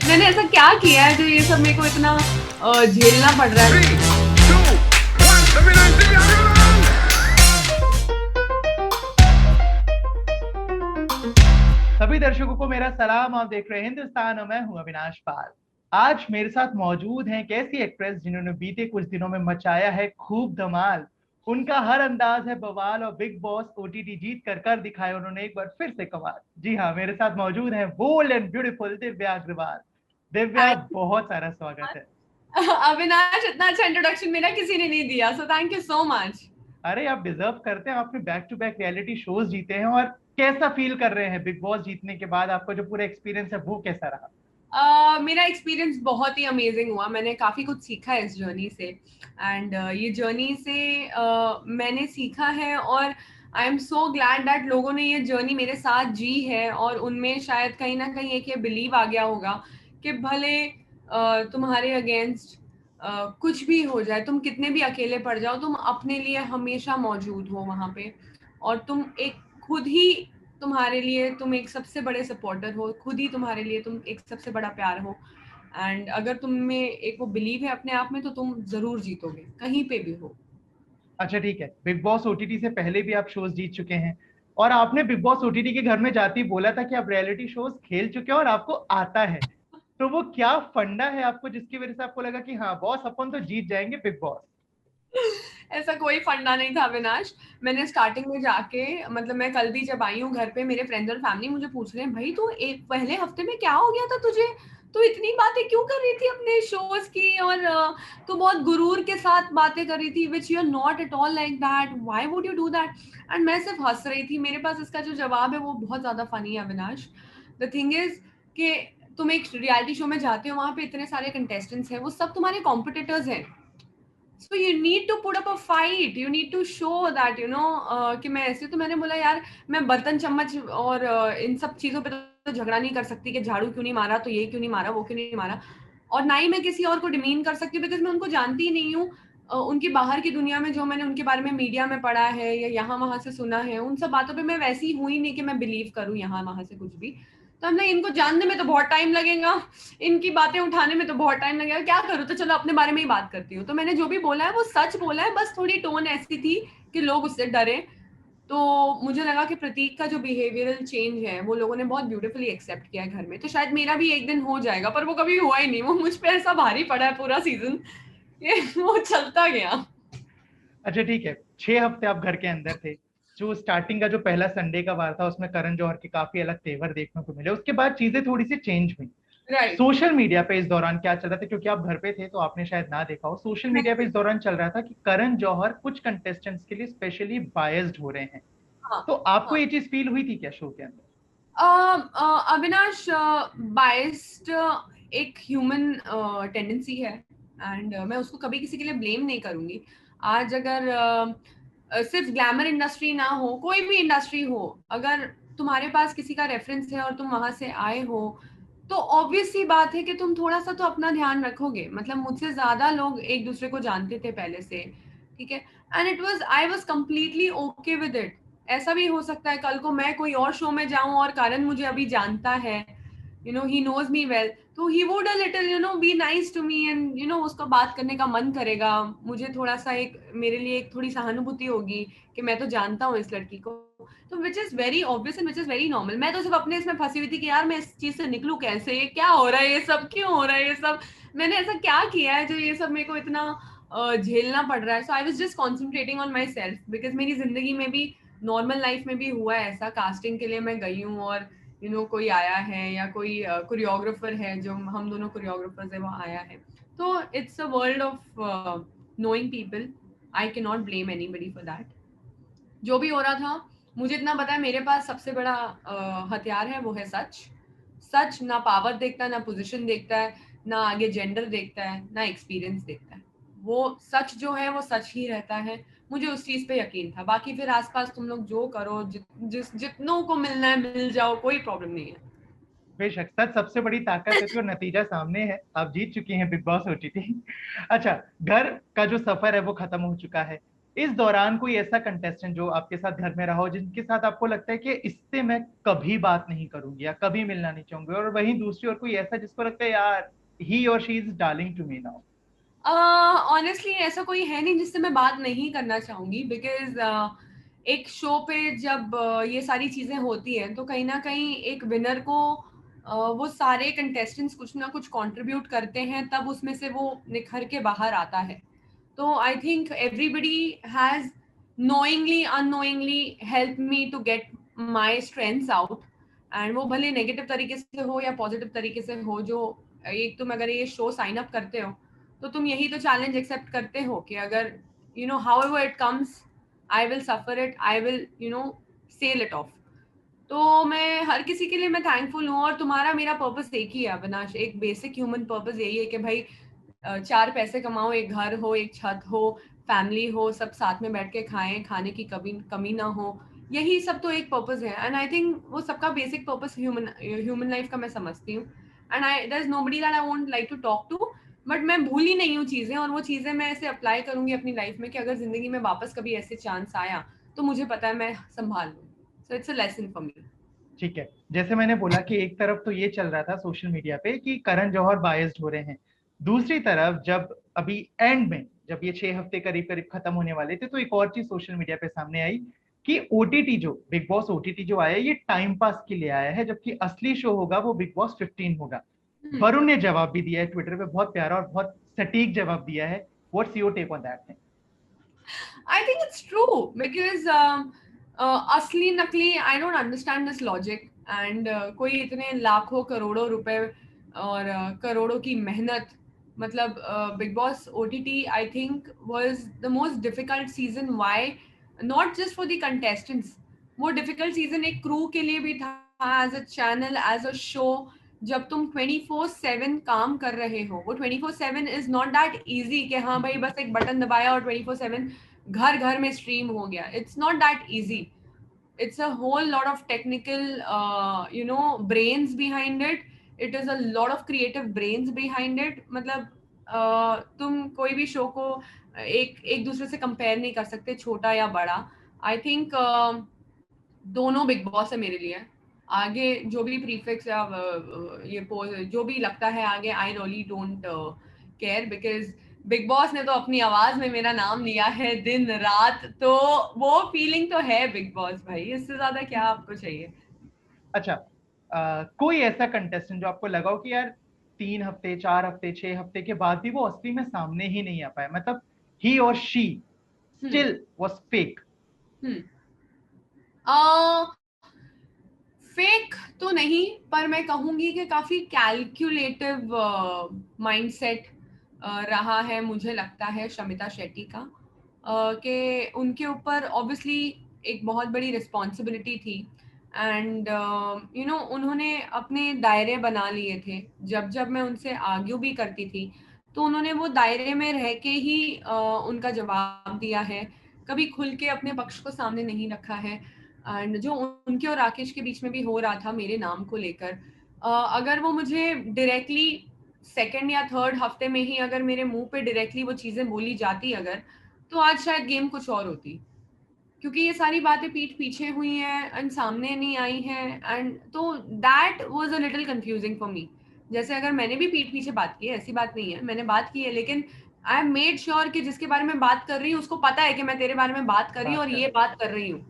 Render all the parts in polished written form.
मैंने ऐसा क्या किया है जो ये सब मेरे को इतना झेलना पड़ रहा है? 3, 2, 1, the winner is Divya सभी दर्शकों को मेरा सलाम। आप देख रहे हैं हिंदुस्तान और मैं हूं अविनाश पाल। आज मेरे साथ मौजूद हैं एक ऐसी एक्ट्रेस जिन्होंने बीते कुछ दिनों में मचाया है खूब धमाल। उनका हर अंदाज है बवाल और बिग बॉस ओटीटी जीत कर कर दिखाया उन्होंने एक बार फिर से कमाल। जी हाँ, मेरे साथ मौजूद है bold and beautiful Divya Agarwal. Divya, बहुत सारा स्वागत है। अविनाश, इतना अच्छा इंट्रोडक्शन मेरा किसी ने नहीं दिया, so thank you so much. अरे, आप डिजर्व करते हैं। आपने back to back reality shows जीते हैं। और कैसा फील कर रहे हैं बिग बॉस जीतने के बाद? आपका जो पूरा एक्सपीरियंस है वो कैसा रहा? मेरा एक्सपीरियंस बहुत ही अमेजिंग हुआ। मैंने काफ़ी कुछ सीखा है इस जर्नी से। एंड ये जर्नी से मैंने सीखा है, और आई एम सो ग्लैड दैट लोगों ने ये जर्नी मेरे साथ जी है, और उनमें शायद कहीं ना कहीं एक ये बिलीव आ गया होगा कि भले तुम्हारे अगेंस्ट कुछ भी हो जाए, तुम कितने भी अकेले पड़ जाओ, तुम अपने लिए हमेशा मौजूद हो वहाँ पे। और तुम एक खुद ही तुम्हारे लिए तुम एक सबसे बड़े सपोर्टर हो, खुद ही तुम्हारे लिए तुम एक सबसे बड़ा प्यार हो। एंड अगर तुम में एक वो बिलीव है अपने आप में, तो तुम जरूर जीतोगे कहीं पे भी हो। अच्छा, ठीक है। बिग बॉस ओटीटी से पहले भी आप शोज जीत चुके हैं और आपने बिग बॉस ओटीटी के घर में जाते ही बोला था कि आप रियलिटी शोज खेल चुके हैं और आपको आता है। तो वो क्या फंडा है आपको जिसकी वजह से आपको लगा कि हाँ बॉस, अपन तो जीत जाएंगे बिग बॉस? ऐसा कोई फंडा नहीं था अविनाश। मैंने स्टार्टिंग में जाके, मतलब मैं कल भी जब आई हूँ घर पे, मेरे फ्रेंड्स और फैमिली मुझे पूछ रहे हैं, भाई तू एक पहले हफ्ते में क्या हो गया था तुझे, तू इतनी बातें क्यों कर रही थी अपने शोज की, और तू बहुत गुरूर के साथ बातें कर रही थी, which you are not at all like that, why would you do that. And मैं सिर्फ हंस रही थी। मेरे पास इसका जो जवाब है वो बहुत ज्यादा फनी है अविनाश। द थिंग इज कि तुम एक रियलिटी शो में जाते हो, वहां पे इतने सारे कंटेस्टेंट्स हैं, वो सब तुम्हारे कॉम्पिटिटर्स हैं। So you need to put up a fight, you need to show that कि मैं ऐसे, तो मैंने बोला यार, मैं बर्तन चम्मच और इन सब चीजों पे तो झगड़ा नहीं कर सकती कि झाड़ू क्यों नहीं मारा, तो ये क्यों नहीं मारा, वो क्यों नहीं मारा। और ना ही मैं किसी और को डिमीन कर सकती हूँ, बिकॉज मैं उनको जानती ही नहीं हूँ। उनकी बाहर की दुनिया में जो मैंने उनके बारे में मीडिया में पढ़ा है या यहाँ वहां से सुना है, उन सब बातों पे मैं वैसी हुई नहीं कि मैं बिलीव करूँ यहाँ वहां से कुछ भी। तो हमने इनको जानने में तो बहुत टाइम लगेगा, इनकी बातें उठाने में तो बहुत टाइम लगेगा, क्या करूँ, तो चलो अपने बारे में ही बात करती हूँ। तो मैंने जो भी बोला है वो सच बोला है, बस थोड़ी टोन ऐसी थी कि लोग उससे डरे। तो मुझे लगा कि प्रतीक का जो बिहेवियरल चेंज है वो लोगों ने बहुत ब्यूटीफुली एक्सेप्ट किया है घर में, तो शायद मेरा भी एक दिन हो जाएगा, पर वो कभी हुआ ही नहीं। वो मुझ पे ऐसा भारी पड़ा है पूरा सीजन, ये वो चलता गया। अच्छा, ठीक है। 6 हफ्ते आप घर के अंदर थे। जो स्टार्टिंग का जो पहला संडे का वार था उसमें करण जौहर के काफी अलग तेवर देखने को मिले। उसके बाद चीजें थोड़ी सी चेंज हुई। राइट। सोशल मीडिया पे इस दौरान क्या चल रहा था, क्योंकि आप घर पे थे तो आपने शायद ना देखा हो। सोशल मीडिया पे इस दौरान चल रहा था कि करण जौहर कुछ कंटेस्टेंट्स के लिए स्पेशली बायस्ड हो रहे हैं। हाँ। तो आपको हाँ। ये चीज फील हुई थी क्या शो के अंदर? अविनाश, बाइस्ड एक ह्यूमन टेंडेंसी है, एंड मैं उसको कभी किसी के लिए ब्लेम नहीं करूंगी। आज अगर सिर्फ ग्लैमर इंडस्ट्री ना हो, कोई भी इंडस्ट्री हो, अगर तुम्हारे पास किसी का रेफरेंस है और तुम वहां से आए हो, तो ऑब्वियस सी बात है कि तुम थोड़ा सा तो अपना ध्यान रखोगे। मतलब मुझसे ज्यादा लोग एक दूसरे को जानते थे पहले से, ठीक है। And it was, I was completely okay with it. ऐसा भी हो सकता है कल को मैं कोई और शो में जाऊं और कारण मुझे अभी जानता है, ही नोज मी वेल, तो he would a little be nice to me, and उसका बात करने का मन करेगा। मुझे थोड़ा सा एक, मेरे लिए एक थोड़ी सहानुभूति होगी कि मैं तो जानता हूँ इस लड़की को। तो which is very obvious and which is very normal. मैं तो सिर्फ अपने इसमें फंसी हुई थी कि यार मैं इस चीज से निकलूं कैसे, ये क्या हो रहा है, ये सब क्यों हो रहा है, ये सब मैंने ऐसा क्या किया है जो ये सब मेरे को इतना झेलना पड़ रहा है। So I was just concentrating on myself, because मेरी जिंदगी में भी, नॉर्मल लाइफ में भी हुआ है ऐसा, कास्टिंग के लिए मैं गई हूँ और कोई आया है या कोई कोरियोग्राफर है, जो हम दोनों कोरियोग्राफर्स है, वो आया है। तो it's a world of knowing people. I can not blame anybody for that. जो भी हो रहा था, मुझे इतना पता है, मेरे पास सबसे बड़ा हथियार है, वो है सच। सच ना पावर देखता है, ना पोजीशन देखता है, ना आगे जेंडर देखता है, ना एक्सपीरियंस देखता है। वो सच जो है वो सच ही रहता है। मुझे उस चीज पे यकीन था। बाकी फिर आसपास तुम लोग जो करो, जितनों को मिलना है मिल जाओ, कोई प्रॉब्लम नहीं है। बेशक, सच सबसे बड़ी ताकत है। तो नतीजा सामने है, आप जीत चुकी हैं बिग बॉस ओटीटी। अच्छा, घर का जो सफर है वो खत्म हो चुका है। इस दौरान कोई ऐसा कंटेस्टेंट जो आपके साथ घर में रहा हो, जिनके साथ आपको लगता है कि इससे मैं कभी बात नहीं करूंगी या कभी मिलना नहीं चाहूंगी, और वहीं दूसरी ओर कोई ऐसा जिसको लगता है यार ही और she is darling to me now? Honestly ऐसा कोई है नहीं जिससे मैं बात नहीं करना चाहूंगी, बिकॉज एक शो पे जब ये सारी चीजें होती हैं तो कहीं ना कहीं एक विनर को वो सारे कंटेस्टेंट्स कुछ ना कुछ कंट्रीब्यूट करते हैं, तब उसमें से वो निखर के बाहर आता है. तो I think everybody has knowingly unknowingly helped me to get my strengths out. And वो भले नेगेटिव तरीके से हो या पॉजिटिव तरीके से हो, जो एक तुम अगर ये शो साइन अप करते हो तो तुम यही तो चैलेंज एक्सेप्ट करते हो कि अगर you know however it comes I will suffer it, I will you know sell it off. तो मैं हर किसी के लिए मैं थैंकफुल हूँ. और तुम्हारा मेरा पर्पस एक ही है अविनाश, एक बेसिक ह्यूमन पर्पस यही है कि भाई चार पैसे कमाओ, एक घर हो, एक छत हो, फैमिली हो, सब साथ में बैठ के खाएं, खाने की कभी कमी ना हो. यही सब तो एक पर्पस है. एंड आई थिंक वो सबका बेसिक पर्पस ह्यूमन लाइफ का मैं समझती हूँ. And I there is nobody that I won't like to talk to. But मैं भूली नहीं हूँ चीजें, और वो चीजें मैं ऐसे अप्लाई करूंगी अपनी लाइफ में कि अगर जिंदगी में वापस कभी ऐसे चांस आया तो मुझे पता है मैं संभाल लूँ. So it's a lesson for me. ठीक है, जैसे मैंने बोला कि एक तरफ तो ये चल रहा था सोशल मीडिया पे कि करण जौहर बायस्ड हो रहे हैं, दूसरी तरफ जब अभी एंड में जब ये 6 हफ्ते करीब करीब खत्म होने वाले थे तो एक और चीज सोशल मीडिया पे सामने आई कि ओटीटी जो बिग बॉस ओटीटी जो आया ये टाइम पास के लिए आया है, जबकि असली शो होगा वो बिग बॉस 15 होगा. वरुण ने जवाब भी दिया है ट्विटर पे, बहुत प्यारा और बहुत सटीक जवाब दिया है. What's your take on that thing? I think it's true because असली नकली I don't understand this logic. And कोई इतने लाखों करोड़ों रुपए और करोड़ों की मेहनत, मतलब Bigg Boss OTT I think was the most difficult season. Why? Not just for the contestants, वो डिफिकल्ट सीजन एक क्रू के लिए भी था, as a channel, as a show. जब तुम 24/7 काम कर रहे हो, वो 24/7 इज नॉट दैट इजी कि हाँ भाई बस एक बटन दबाया और 24/7 घर घर में स्ट्रीम हो गया. It's not that easy. it's a whole lot of technical brains behind it. It is a lot of creative brains behind it. मतलब तुम कोई भी शो को एक दूसरे से कंपेयर नहीं कर सकते, छोटा या बड़ा. आई थिंक दोनों बिग बॉस है मेरे लिए. आगे जो भी प्रीफिक्स या जो भी लगता है आगे, I really don't care, because big boss ने तो अपनी आवाज में मेरा नाम लिया है दिन रात. तो वो फीलिंग तो है बिग बॉस भाई, इससे ज्यादा क्या आपको चाहिए. अच्छा, कोई ऐसा कंटेस्टेंट जो आपको लगा हो कि यार 3 हफ्ते 4 हफ्ते 6 हफ्ते के बाद भी वो असली में सामने ही नहीं आ पाया, मतलब ही और she still was fake? Fake तो नहीं, पर मैं कहूंगी कि काफी कैलकुलेटिव माइंडसेट रहा है, मुझे लगता है शमिता शेट्टी का. कि उनके ऊपर ऑब्वियसली एक बहुत बड़ी रिस्पॉन्सिबिलिटी थी. एंड उन्होंने अपने दायरे बना लिए थे. जब जब मैं उनसे आर्ग्यू भी करती थी तो उन्होंने वो दायरे में रह के ही उनका जवाब दिया है. कभी खुल के अपने पक्ष को सामने नहीं रखा है. एंड जो उनके और राकेश के बीच में भी हो रहा था मेरे नाम को लेकर, अगर वो मुझे डायरेक्टली सेकेंड या थर्ड हफ्ते में ही अगर मेरे मुंह पे डायरेक्टली वो चीजें बोली जाती अगर, तो आज शायद गेम कुछ और होती. क्योंकि ये सारी बातें पीठ पीछे हुई हैं एंड सामने नहीं आई हैं. एंड तो that was a little confusing for me. जैसे अगर मैंने भी पीठ पीछे बात की है, ऐसी बात नहीं है, मैंने बात की है, लेकिन आई हैव मेड श्योर कि जिसके बारे में बात कर रही हूँ उसको पता है कि मैं तेरे बारे में बात कर रही हूँ और ये बात कर रही हूँ.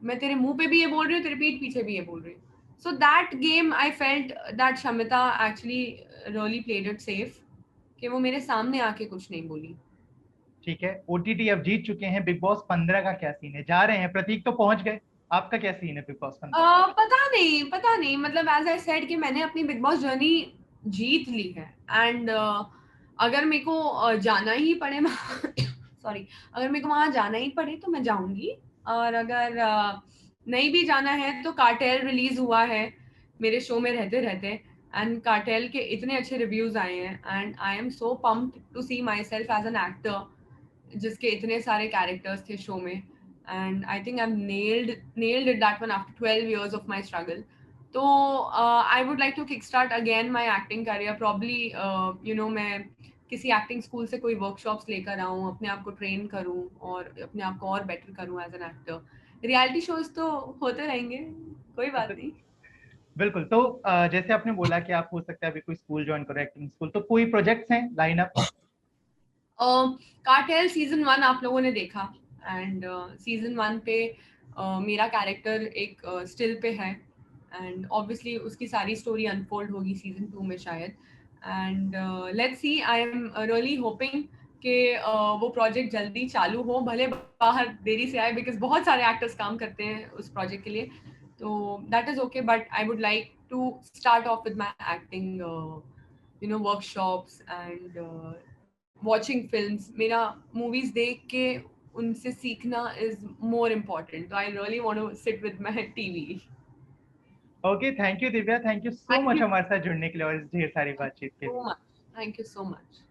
मैं तेरे मुंह पे भी ये बोल रही हूँ, तेरे पीठ पीछे भी ये बोल रही हूँ. So that game I felt that Shamita actually really played it safe, कि वो मेरे सामने आके कुछ नहीं बोली. ठीक है, ओटीटी अब जीत चुके हैं, बिग बॉस 15 का क्या सीन है? जा रहे हैं, प्रतीक तो पहुंच गए, आपका क्या सीन है बिग बॉस 15? पता नहीं मतलब एज आई सेड कि मैंने अपनी बिग बॉस जर्नी जीत ली है. एंड अगर मेरे को जाना ही पड़े सॉरी, अगर मेरे को वहां जाना ही पड़े तो मैं जाऊंगी. और अगर नहीं भी जाना है तो कार्टेल रिलीज हुआ है मेरे शो में रहते रहते, एंड कार्टेल के इतने अच्छे रिव्यूज आए हैं. And I am so pumped to see myself as an actor जिसके इतने सारे कैरेक्टर्स थे शो में. And I think I've nailed it that one after 12 years of my struggle. So I would like to kickstart again my acting career. Probably मैं किसी acting school से कोई workshops लेकर आऊँ, अपने आप को ट्रेन करूँ और अपने आप को और बेटर करूँ as an actor. Reality shows तो होते रहेंगे, कोई बात नहीं। बिल्कुल। तो जैसे आपने बोला कि आप हो सकता है अभी कोई स्कूल ज्वाइन करो, एक्टिंग स्कूल, तो कोई प्रोजेक्ट्स हैं लाइन अप? कार्टेल सीजन 1 आप लोगों ने देखा, एंड सीजन 1 पे मेरा कैरेक्टर एक स्टिल पे है, एंड ऑब्वियसली उसकी सारी स्टोरी अनफोल्ड होगी सीजन 2 में शायद। And let's see, I am really hoping कि वो प्रोजेक्ट जल्दी चालू हो, भले बाहर देरी से आए, बिकॉज बहुत सारे एक्टर्स काम करते हैं उस प्रोजेक्ट के लिए, तो that is okay, but I would like to start off with my acting workshops and watching films. मेरा movies देख के उनसे सीखना is more important. So I really want to sit with my TV. Okay, thank you Divya, thank you so Thank much you हमारे साथ जुड़ने के लिए और इस ढेर सारी बातचीत के so लिए। much. Thank you so much.